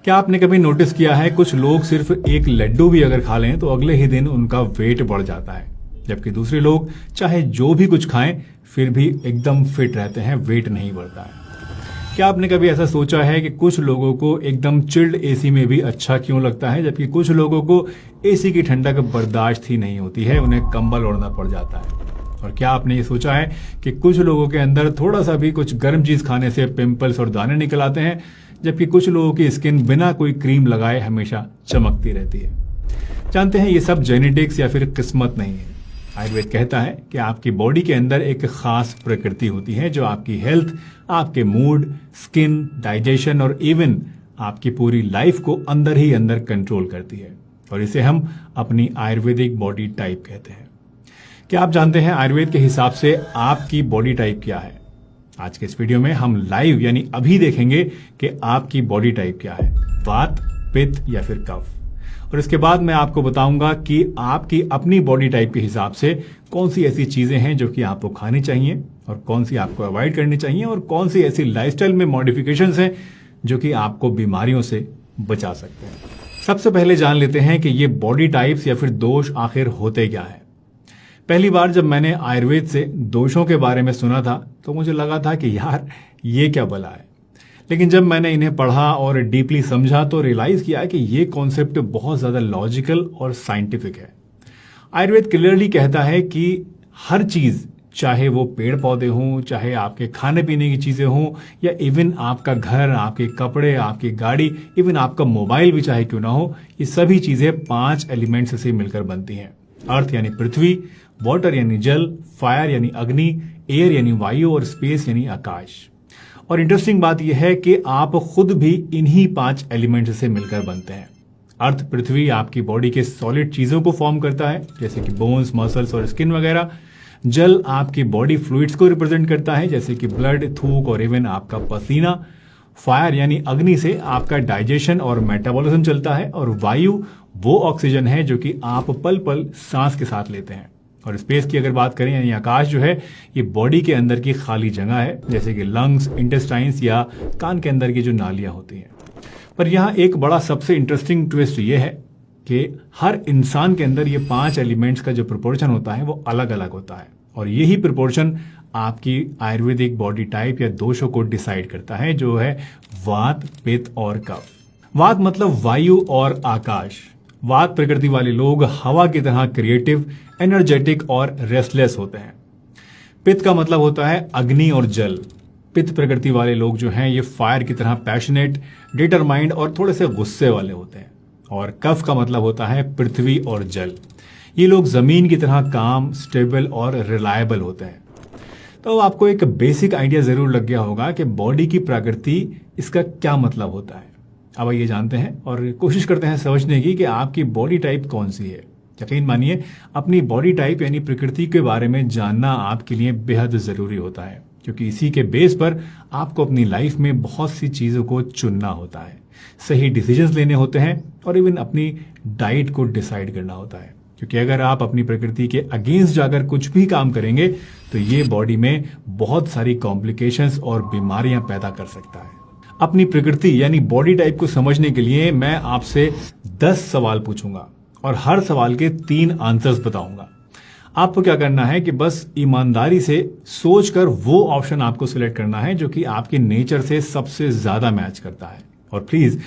क्या आपने कभी नोटिस किया है कुछ लोग सिर्फ एक लड्डू भी अगर खा लें तो अगले ही दिन उनका वेट बढ़ जाता है, जबकि दूसरे लोग चाहे जो भी कुछ खाएं फिर भी एकदम फिट रहते हैं, वेट नहीं बढ़ता है। क्या आपने कभी ऐसा सोचा है कि कुछ लोगों को एकदम चिल्ड एसी में भी अच्छा क्यों लगता है, जबकि कुछ लोगों को एसी की ठंडक बर्दाश्त ही नहीं होती है, उन्हें कंबल ओढ़ना पड़ जाता है। और क्या आपने ये सोचा है कि कुछ लोगों के अंदर थोड़ा सा भी कुछ गर्म चीज खाने से पिंपल्स और दाने निकल आते हैं, जबकि कुछ लोगों की स्किन बिना कोई क्रीम लगाए हमेशा चमकती रहती है। जानते हैं ये सब जेनेटिक्स या फिर किस्मत नहीं है। आयुर्वेद कहता है कि आपकी बॉडी के अंदर एक खास प्रकृति होती है जो आपकी हेल्थ, आपके मूड, स्किन, डाइजेशन और इवन आपकी पूरी लाइफ को अंदर ही अंदर कंट्रोल करती है, और इसे हम अपनी आयुर्वेदिक बॉडी टाइप कहते हैं। क्या आप जानते हैं आयुर्वेद के हिसाब से आपकी बॉडी टाइप क्या है? आज के इस वीडियो में हम लाइव यानी अभी देखेंगे कि आपकी बॉडी टाइप क्या है, वात, पित्त या फिर कफ। और इसके बाद मैं आपको बताऊंगा कि आपकी अपनी बॉडी टाइप के हिसाब से कौन सी ऐसी चीजें हैं जो कि आपको खानी चाहिए और कौन सी आपको अवॉइड करनी चाहिए, और कौन सी ऐसी लाइफस्टाइल में मॉडिफिकेशंस हैं जो कि आपको बीमारियों से बचा सकते हैं। सबसे पहले जान लेते हैं कि ये बॉडी टाइप्स या फिर दोष आखिर होते क्या है। पहली बार जब मैंने आयुर्वेद से दोषों के बारे में सुना था तो मुझे लगा था कि यार ये क्या भला है, लेकिन जब मैंने इन्हें पढ़ा और डीपली समझा तो रियलाइज किया कि ये कॉन्सेप्ट बहुत ज्यादा लॉजिकल और साइंटिफिक है। आयुर्वेद क्लियरली कहता है कि हर चीज, चाहे वो पेड़ पौधे हों, चाहे आपके खाने पीने की चीजें हों, या इवन आपका घर, आपके कपड़े, आपकी गाड़ी, इवन आपका मोबाइल भी चाहे क्यों ना हो, ये सभी चीजें 5 एलिमेंट्स से मिलकर बनती हैं। अर्थ यानी पृथ्वी, वाटर यानी जल, फायर यानी अग्नि, एयर यानी वायु और स्पेस यानी आकाश। और इंटरेस्टिंग बात यह है कि आप खुद भी इन्हीं 5 एलिमेंट से मिलकर बनते हैं। अर्थ पृथ्वी आपकी बॉडी के सॉलिड चीजों को फॉर्म करता है, जैसे कि बोन्स, मसल्स और स्किन वगैरह। जल आपकी बॉडी फ्लूइड्स को रिप्रेजेंट करता है, जैसे कि ब्लड, थूक और इवन आपका पसीना। फायर यानी अग्नि से आपका डाइजेशन और मेटाबॉलिज्म चलता है। और वायु वो ऑक्सीजन है जो कि आप पल पल सांस के साथ लेते हैं। और स्पेस की अगर बात करें यानी आकाश जो है, ये बॉडी के अंदर की खाली जगह है, जैसे कि लंग्स, इंटेस्टाइन्स या कान के अंदर की जो नालियां होती हैं। पर यहाँ एक बड़ा सबसे इंटरेस्टिंग ट्विस्ट ये है कि हर इंसान के अंदर ये 5 एलिमेंट्स का जो प्रोपोर्शन होता है वो अलग अलग होता है, और यही प्रोपोर्शन आपकी आयुर्वेदिक बॉडी टाइप या दोषों को डिसाइड करता है, जो है वात, पित्त और कफ। वात मतलब वायु और आकाश। वात प्रकृति वाले लोग हवा की तरह क्रिएटिव, एनर्जेटिक और रेस्टलेस होते हैं। पित्त का मतलब होता है अग्नि और जल। पित्त प्रकृति वाले लोग जो हैं ये फायर की तरह पैशनेट, डिटरमाइंड और थोड़े से गुस्से वाले होते हैं। और कफ का मतलब होता है पृथ्वी और जल। ये लोग जमीन की तरह काम, स्टेबल और रिलायबल होते हैं। तो आपको एक बेसिक आइडिया जरूर लग गया होगा कि बॉडी की प्रकृति, इसका क्या मतलब होता है। अब ये जानते हैं और कोशिश करते हैं समझने की कि आपकी बॉडी टाइप कौन सी है। यकीन मानिए, अपनी बॉडी टाइप यानी प्रकृति के बारे में जानना आपके लिए बेहद जरूरी होता है, क्योंकि इसी के बेस पर आपको अपनी लाइफ में बहुत सी चीजों को चुनना होता है, सही डिसीजंस लेने होते हैं और इवन अपनी डाइट को डिसाइड करना होता है। क्योंकि अगर आप अपनी प्रकृति के अगेंस्ट जाकर कुछ भी काम करेंगे तो ये बॉडी में बहुत सारी कॉम्प्लिकेशंस और बीमारियां पैदा कर सकता है। अपनी प्रकृति यानी बॉडी टाइप को समझने के लिए मैं आपसे 10 सवाल पूछूंगा और हर सवाल के 3 आंसर्स बताऊंगा। आपको क्या करना है कि बस ईमानदारी से सोचकर वो ऑप्शन आपको सिलेक्ट करना है जो कि आपके नेचर से सबसे ज्यादा मैच करता है। और प्लीज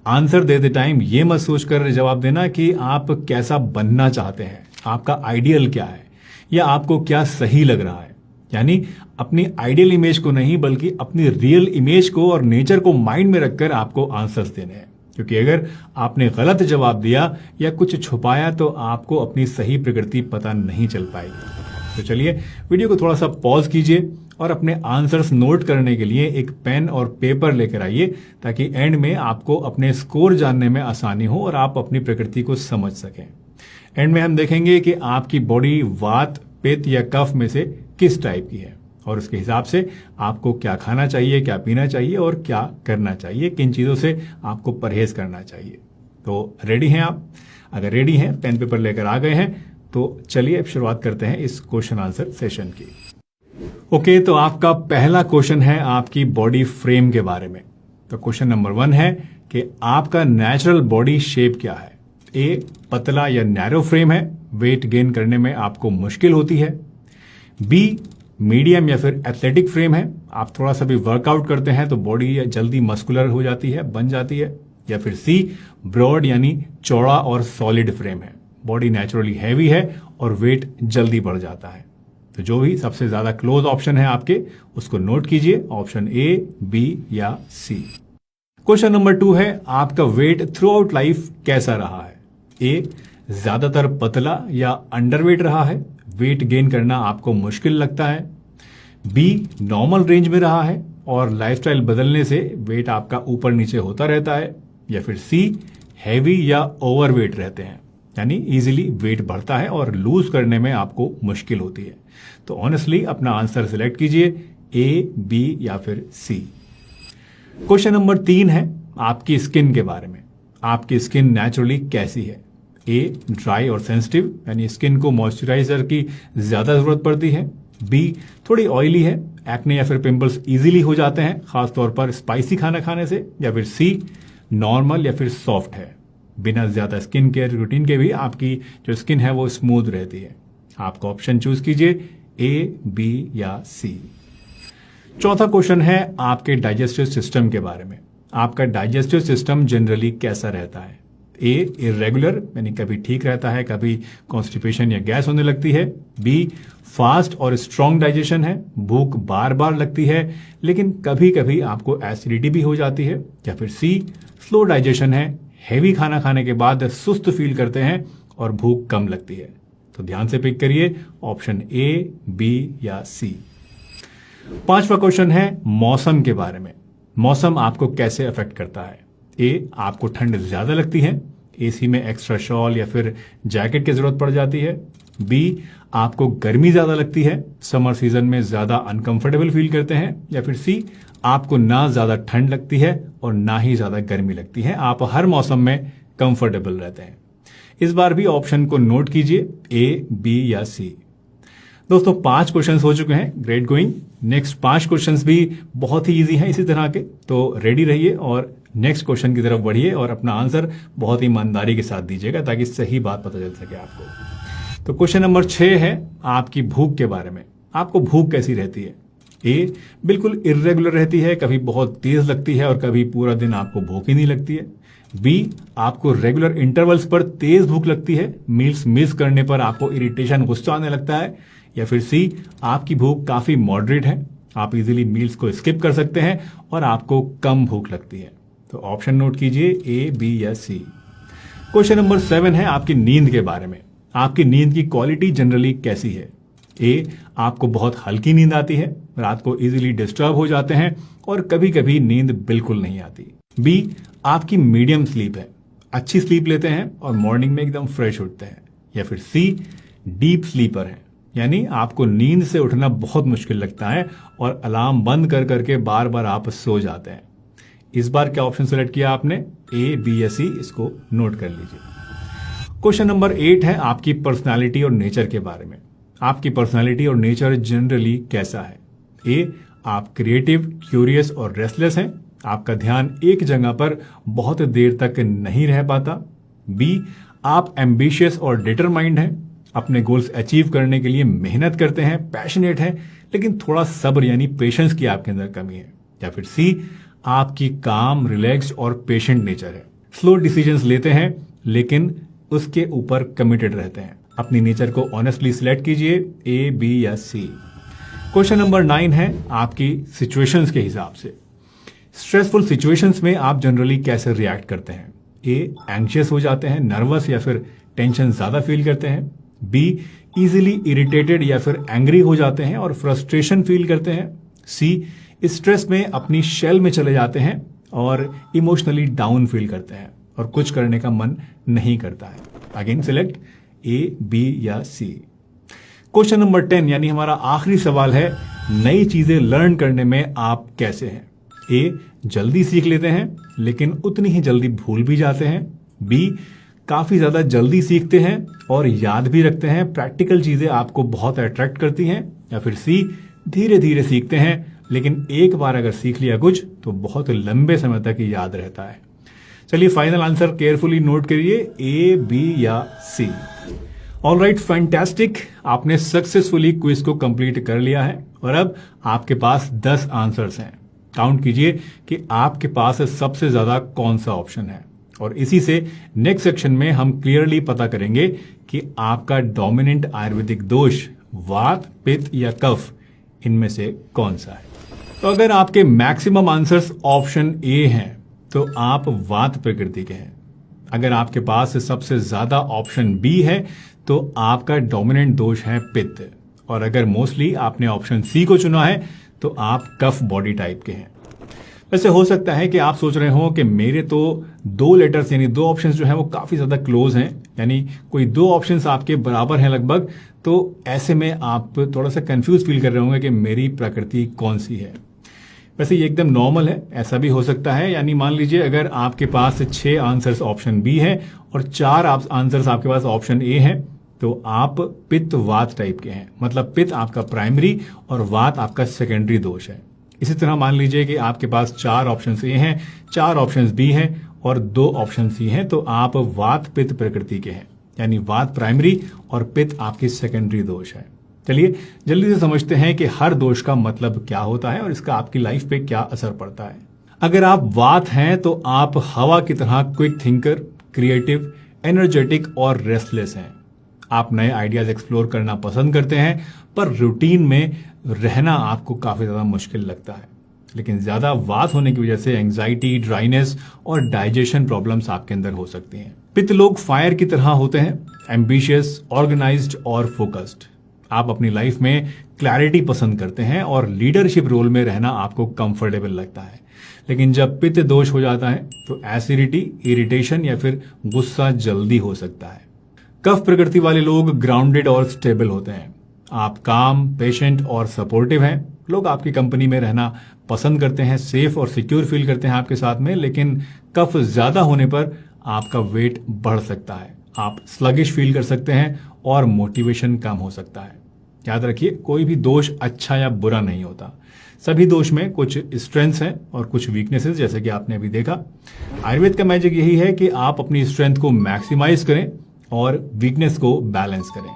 आंसर देते टाइम ये मत सोचकर जवाब देना कि आप कैसा बनना चाहते हैं, आपका आइडियल क्या है, या आपको क्या सही लग रहा है। यानी अपनी आइडियल इमेज को नहीं, बल्कि अपनी रियल इमेज को और नेचर को माइंड में रखकर आपको आंसर्स देने हैं। क्योंकि अगर आपने गलत जवाब दिया या कुछ छुपाया तो आपको अपनी सही प्रकृति पता नहीं चल पाएगी। तो चलिए वीडियो को थोड़ा सा पॉज कीजिए और अपने आंसर्स नोट करने के लिए एक पेन और पेपर लेकर आइए, ताकि एंड में आपको अपने स्कोर जानने में आसानी हो और आप अपनी प्रकृति को समझ सकें। एंड में हम देखेंगे कि आपकी बॉडी वात, पित्त या कफ में से किस टाइप की है, और उसके हिसाब से आपको क्या खाना चाहिए, क्या पीना चाहिए और क्या करना चाहिए, किन चीजों से आपको परहेज करना चाहिए। तो रेडी हैं आप? अगर रेडी हैं, पेन पेपर लेकर आ गए हैं, तो चलिए अब शुरुआत करते हैं इस क्वेश्चन आंसर सेशन की। ओके, तो आपका पहला क्वेश्चन है आपकी बॉडी फ्रेम के बारे में। तो क्वेश्चन नंबर 1 है कि आपका नेचुरल बॉडी शेप क्या है। ए, पतला या नैरो फ्रेम है, वेट गेन करने में आपको मुश्किल होती है। बी, मीडियम या फिर एथलेटिक फ्रेम है, आप थोड़ा सा भी वर्कआउट करते हैं तो बॉडी जल्दी मस्कुलर हो जाती है, बन जाती है। या फिर सी, ब्रॉड यानी चौड़ा और सॉलिड फ्रेम है, बॉडी नेचुरली हैवी है और वेट जल्दी बढ़ जाता है। तो जो भी सबसे ज्यादा क्लोज ऑप्शन है आपके, उसको नोट कीजिए, ऑप्शन ए, बी या सी। क्वेश्चन नंबर 2 है, आपका वेट थ्रू आउट लाइफ कैसा रहा है। ए, ज्यादातर पतला या अंडरवेट रहा है, वेट गेन करना आपको मुश्किल लगता है। बी, नॉर्मल रेंज में रहा है और लाइफस्टाइल बदलने से वेट आपका ऊपर नीचे होता रहता है। या फिर सी, हैवी या ओवरवेट रहते हैं, यानी इजीली वेट बढ़ता है और लूज करने में आपको मुश्किल होती है। तो ऑनेस्टली अपना आंसर सिलेक्ट कीजिए, ए, बी या फिर सी। क्वेश्चन नंबर 3 है, आपकी स्किन के बारे में। आपकी स्किन नेचुरली कैसी है। ए, ड्राई और सेंसिटिव, यानी स्किन को मॉइस्चराइजर की ज्यादा जरूरत पड़ती है। बी, थोड़ी ऑयली है, एक्ने या फिर पिंपल्स इजीली हो जाते हैं, खासतौर पर स्पाइसी खाना खाने से। या फिर सी, नॉर्मल या फिर सॉफ्ट है, बिना ज्यादा स्किन केयर रूटीन के भी आपकी जो स्किन है वो स्मूथ रहती है। आपका ऑप्शन चूज कीजिए, ए, बी या सी। चौथा क्वेश्चन है आपके डाइजेस्टिव सिस्टम के बारे में। आपका डाइजेस्टिव सिस्टम जनरली कैसा रहता है। ए, इरेगुलर, यानी कभी ठीक रहता है, कभी कॉन्स्टिपेशन या गैस होने लगती है। बी, फास्ट और स्ट्रॉन्ग डाइजेशन है, भूख बार बार लगती है लेकिन कभी कभी आपको एसिडिटी भी हो जाती है। या फिर सी, स्लो डाइजेशन है, हैवी खाना खाने के बाद सुस्त फील करते हैं और भूख कम लगती है। तो ध्यान से पिक करिए, ऑप्शन ए, बी या सी। पांचवा क्वेश्चन है मौसम के बारे में। मौसम आपको कैसे अफेक्ट करता है। ए, आपको ठंड ज्यादा लगती है, एसी में एक्स्ट्रा शॉल या फिर जैकेट की जरूरत पड़ जाती है। बी, आपको गर्मी ज्यादा लगती है, समर सीजन में ज्यादा अनकंफर्टेबल फील करते हैं। या फिर सी, आपको ना ज्यादा ठंड लगती है और ना ही ज्यादा गर्मी लगती है, आप हर मौसम में कंफर्टेबल रहते हैं। इस बार भी ऑप्शन को नोट कीजिए, ए, बी या सी। दोस्तों 5 क्वेश्चंस हो चुके हैं, ग्रेट गोइंग। नेक्स्ट 5 क्वेश्चंस भी बहुत ही इजी हैं इसी तरह के, तो रेडी रहिए और नेक्स्ट क्वेश्चन की तरफ बढ़िए और अपना आंसर बहुत ईमानदारी के साथ दीजिएगा ताकि सही बात पता चल सके आपको। तो क्वेश्चन नंबर 6 है आपकी भूख के बारे में। आपको भूख कैसी रहती है। ए, बिल्कुल इर्रेगुलर रहती है, कभी बहुत तेज लगती है और कभी पूरा दिन आपको भूख ही नहीं लगती है। बी, आपको रेगुलर इंटरवल्स पर तेज भूख लगती है, मील्स मिस करने पर आपको इरिटेशन, गुस्सा आने लगता है। या फिर सी, आपकी भूख काफी मॉडरेट है, आप इजीली मील्स को स्किप कर सकते हैं और आपको कम भूख लगती है। तो ऑप्शन नोट कीजिए, ए, बी या सी। क्वेश्चन नंबर 7 है आपकी नींद के बारे में। आपकी नींद की क्वालिटी जनरली कैसी है। ए, आपको बहुत हल्की नींद आती है, रात को इजीली डिस्टर्ब हो जाते हैं और कभी कभी नींद बिल्कुल नहीं आती। बी, आपकी मीडियम स्लीप है, अच्छी स्लीप लेते हैं और मॉर्निंग में एकदम फ्रेश उठते हैं। या फिर सी, डीप स्लीपर है, यानी आपको नींद से उठना बहुत मुश्किल लगता है और अलार्म बंद कर करके बार बार आप सो जाते हैं। इस बार क्या ऑप्शन सेलेक्ट किया आपने, ए, बी या सी, इसको नोट कर लीजिए। क्वेश्चन नंबर 8 है आपकी पर्सनालिटी और नेचर के बारे में। आपकी पर्सनालिटी और नेचर जनरली कैसा है। ए, आप क्रिएटिव, क्यूरियस और रेस्टलेस हैं, आपका ध्यान एक जगह पर बहुत देर तक नहीं रह पाता। बी, आप एम्बिशियस और डिटरमाइंड हैं, अपने गोल्स अचीव करने के लिए मेहनत करते हैं, पैशनेट हैं, लेकिन थोड़ा सब्र यानी पेशेंस की आपके अंदर कमी है। या फिर सी, आपकी काम, रिलैक्स्ड और पेशेंट नेचर है, स्लो डिसीजंस लेते हैं लेकिन उसके ऊपर कमिटेड रहते हैं। अपनी नेचर को ऑनेस्टली सिलेक्ट कीजिए, ए, बी या सी। क्वेश्चन नंबर 9 है आपकी सिचुएशंस के हिसाब से। स्ट्रेसफुल सिचुएशंस में आप जनरली कैसे रिएक्ट करते हैं। ए, एंग्शियस हो जाते हैं, नर्वस या फिर टेंशन ज्यादा फील करते हैं। बी, इजीली इरिटेटेड या फिर एंग्री हो जाते हैं और फ्रस्ट्रेशन फील करते हैं। सी, स्ट्रेस में अपनी शेल में चले जाते हैं और इमोशनली डाउन फील करते हैं और कुछ करने का मन नहीं करता है। अगेन सिलेक्ट ए, बी या सी। क्वेश्चन नंबर 10 यानी हमारा आखिरी सवाल है, नई चीजें लर्न करने में आप कैसे हैं। ए, जल्दी सीख लेते हैं लेकिन उतनी ही जल्दी भूल भी जाते हैं। बी, काफी ज्यादा जल्दी सीखते हैं और याद भी रखते हैं, प्रैक्टिकल चीजें आपको बहुत अट्रैक्ट करती हैं। या फिर सी, धीरे धीरे सीखते हैं लेकिन एक बार अगर सीख लिया कुछ तो बहुत लंबे समय तक याद रहता है। चलिए फाइनल आंसर केयरफुली नोट करिए, ए, बी या सी। ऑलराइट, फैंटास्टिक, आपने सक्सेसफुली क्विज को कंप्लीट कर लिया है और अब आपके पास 10 आंसर्स हैं। काउंट कीजिए कि आपके पास सबसे ज्यादा कौन सा ऑप्शन है और इसी से नेक्स्ट सेक्शन में हम क्लियरली पता करेंगे कि आपका डोमिनेंट आयुर्वेदिक दोष वात, पित्त या कफ इनमें से कौन सा है। तो अगर आपके मैक्सिमम आंसर्स ऑप्शन ए हैं तो आप वात प्रकृति के हैं। अगर आपके पास सबसे ज्यादा ऑप्शन बी है तो आपका डोमिनेंट दोष है पित्त, और अगर मोस्टली आपने ऑप्शन सी को चुना है तो आप कफ बॉडी टाइप के हैं। वैसे हो सकता है कि आप सोच रहे हो कि मेरे तो 2 लेटर्स यानी 2 ऑप्शंस जो हैं वो काफी ज्यादा क्लोज हैं, यानी कोई 2 ऑप्शंस आपके बराबर हैं लगभग, तो ऐसे में आप थोड़ा सा कंफ्यूज फील कर रहे होंगे कि मेरी प्रकृति कौन सी है। वैसे ये एकदम नॉर्मल है, ऐसा भी हो सकता है। यानी मान लीजिए अगर आपके पास 6 आंसर्स ऑप्शन बी है और 4 आंसर्स आपके पास ऑप्शन ए है तो आप पित्त वात टाइप के हैं, मतलब पित्त आपका प्राइमरी और वात आपका सेकेंडरी दोष है। इसी तरह मान लीजिए कि आपके पास 4 ऑप्शन ए हैं, 4 ऑप्शन बी हैं और 2 ऑप्शन सी हैं, तो आप वात पित्त प्रकृति के हैं, यानी वात प्राइमरी और पित्त आपकी सेकेंडरी दोष है। चलिए जल्दी से समझते हैं कि हर दोष का मतलब क्या होता है और इसका आपकी लाइफ पे क्या असर पड़ता है। अगर आप वात हैं तो आप हवा की तरह क्विक थिंकर, क्रिएटिव, एनर्जेटिक और रेस्टलेस हैं। आप नए आइडियाज एक्सप्लोर करना पसंद करते हैं पर रूटीन में रहना आपको काफी ज्यादा मुश्किल लगता है। लेकिन ज्यादा वात होने की वजह से एंजाइटी, ड्राइनेस और डाइजेशन प्रॉब्लम्स आपके अंदर हो सकती हैं। पित्त लोग फायर की तरह होते हैं, एम्बिशियस, ऑर्गेनाइज्ड और फोकस्ड। आप अपनी लाइफ में क्लैरिटी पसंद करते हैं और लीडरशिप रोल में रहना आपको कंफर्टेबल लगता है। लेकिन जब पित्त दोष हो जाता है तो एसिडिटी, इरिटेशन या फिर गुस्सा जल्दी हो सकता है। कफ प्रकृति वाले लोग ग्राउंडेड और स्टेबल होते हैं। आप काम, पेशेंट और सपोर्टिव हैं। लोग आपकी कंपनी में रहना पसंद करते हैं, सेफ और सिक्योर फील करते हैं आपके साथ में। लेकिन कफ ज्यादा होने पर आपका वेट बढ़ सकता है, आप स्लगिश फील कर सकते हैं और मोटिवेशन कम हो सकता है। याद रखिए, कोई भी दोष अच्छा या बुरा नहीं होता। सभी दोष में कुछ स्ट्रेंथ्स हैं और कुछ वीकनेसेस, जैसे कि आपने अभी देखा। आयुर्वेद का मैजिक यही है कि आप अपनी स्ट्रेंथ को मैक्सिमाइज करें और वीकनेस को बैलेंस करें।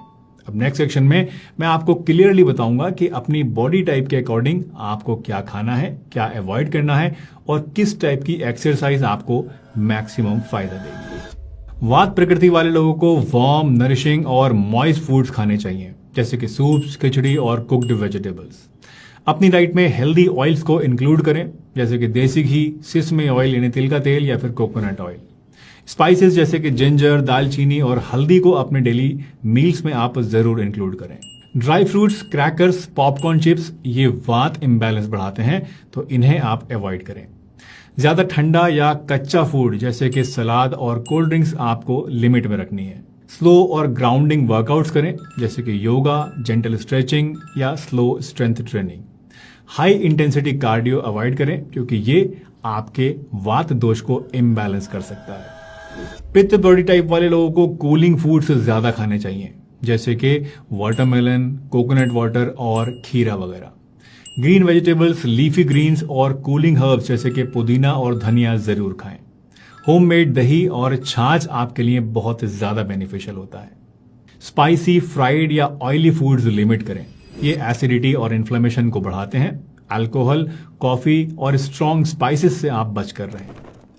अब नेक्स्ट सेक्शन में मैं आपको क्लियरली बताऊंगा कि अपनी बॉडी टाइप के अकॉर्डिंग आपको क्या खाना है, क्या अवॉइड करना है और किस टाइप की एक्सरसाइज आपको मैक्सिमम फायदा देगी। वात प्रकृति वाले लोगों को वार्म, नरिशिंग और मॉइस्ट फूड्स खाने चाहिए, जैसे कि सूप्स, खिचड़ी और कुक्ड वेजिटेबल्स। अपनी डाइट में हेल्दी ऑयल्स को इंक्लूड करें, जैसे कि देसी घी, सिसमे ऑयल यानी तिल का तेल या फिर कोकोनट ऑयल। स्पाइसेस जैसे कि जिंजर, दालचीनी और हल्दी को अपने डेली मील्स में आप जरूर इंक्लूड करें। Dry fruits, crackers, popcorn chips ये वात इम्बैलेंस बढ़ाते हैं, तो इन्हें आप अवॉइड करें। ज्यादा ठंडा या कच्चा फूड जैसे कि सलाद और कोल्ड ड्रिंक्स आपको लिमिट में रखनी है। स्लो और ग्राउंडिंग वर्कआउट्स करें, जैसे कि योगा, जेंटल स्ट्रेचिंग या slow strength training. High intensity cardio avoid करें क्योंकि ये आपके वात दोष को इम्बैलेंस कर सकता है। पित्त बॉडी टाइप वाले लोगों को कूलिंग फूड्स ज्यादा खाने चाहिए, जैसे कि वाटरमेलन, कोकोनट वाटर और खीरा वगैरह। ग्रीन वेजिटेबल्स, लीफी ग्रीन्स और कूलिंग हर्ब्स जैसे कि पुदीना और धनिया जरूर खाएं। होममेड दही और छाछ आपके लिए बहुत ज्यादा बेनिफिशियल होता है। स्पाइसी, फ्राइड या ऑयली फूड्स लिमिट करें, ये एसिडिटी और इन्फ्लेमेशन को बढ़ाते हैं। अल्कोहल, कॉफी और स्ट्रॉन्ग स्पाइसेस से आप बच कर रहें।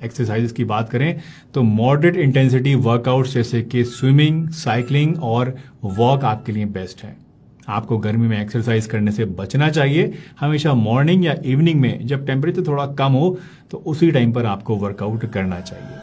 एक्सरसाइज की बात करें तो मॉडरेट इंटेंसिटी वर्कआउट्स जैसे कि स्विमिंग, साइकिलिंग और वॉक आपके लिए बेस्ट है। आपको गर्मी में एक्सरसाइज करने से बचना चाहिए। हमेशा मॉर्निंग या इवनिंग में जब टेम्परेचर थोड़ा कम हो तो उसी टाइम पर आपको वर्कआउट करना चाहिए।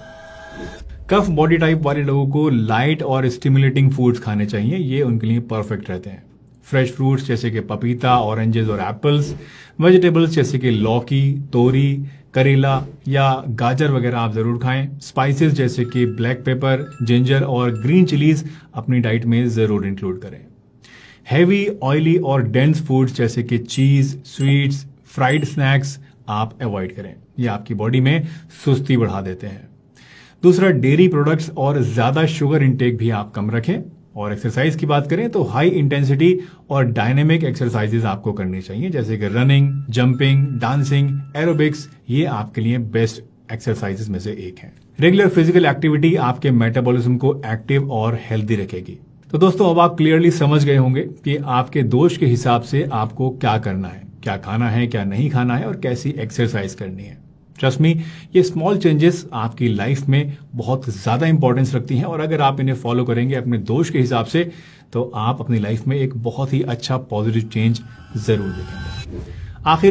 कफ बॉडी टाइप वाले लोगों को लाइट और स्टिमुलेटिंग फूड्स खाने चाहिए, ये उनके लिए परफेक्ट रहते हैं। फ्रेश फ्रूट्स जैसे कि पपीता, ऑरेंजेस और एप्पल्स, वेजिटेबल्स जैसे कि लौकी, तोरी, करेला या गाजर वगैरह आप जरूर खाएं। स्पाइसेस जैसे कि ब्लैक पेपर, जिंजर और ग्रीन चिलीज अपनी डाइट में जरूर इंक्लूड करें। हैवी, ऑयली और डेंस फूड्स जैसे कि चीज, स्वीट्स, फ्राइड स्नैक्स आप अवॉइड करें, ये आपकी बॉडी में सुस्ती बढ़ा देते हैं। दूसरा, डेयरी प्रोडक्ट्स और ज्यादा शुगर इंटेक भी आप कम रखें। और एक्सरसाइज की बात करें तो हाई इंटेंसिटी और डायनेमिक एक्सरसाइजेज आपको करनी चाहिए, जैसे कि रनिंग, जंपिंग, डांसिंग, एरोबिक्स, ये आपके लिए बेस्ट एक्सरसाइजेस में से एक है। रेगुलर फिजिकल एक्टिविटी आपके मेटाबॉलिज्म को एक्टिव और हेल्दी रखेगी। तो दोस्तों, अब आप क्लियरली समझ गए होंगे कि आपके दोष के हिसाब से आपको क्या करना है, क्या खाना है, क्या नहीं खाना है और कैसी एक्सरसाइज करनी है। ट्रस्ट मी, ये स्मॉल चेंजेस आपकी लाइफ में बहुत ज्यादा इंपॉर्टेंस रखती हैं और अगर आप इन्हें फॉलो करेंगे अपने दोष के हिसाब से तो आप अपनी लाइफ में एक बहुत ही अच्छा पॉजिटिव चेंज जरूर देखेंगे। आखिर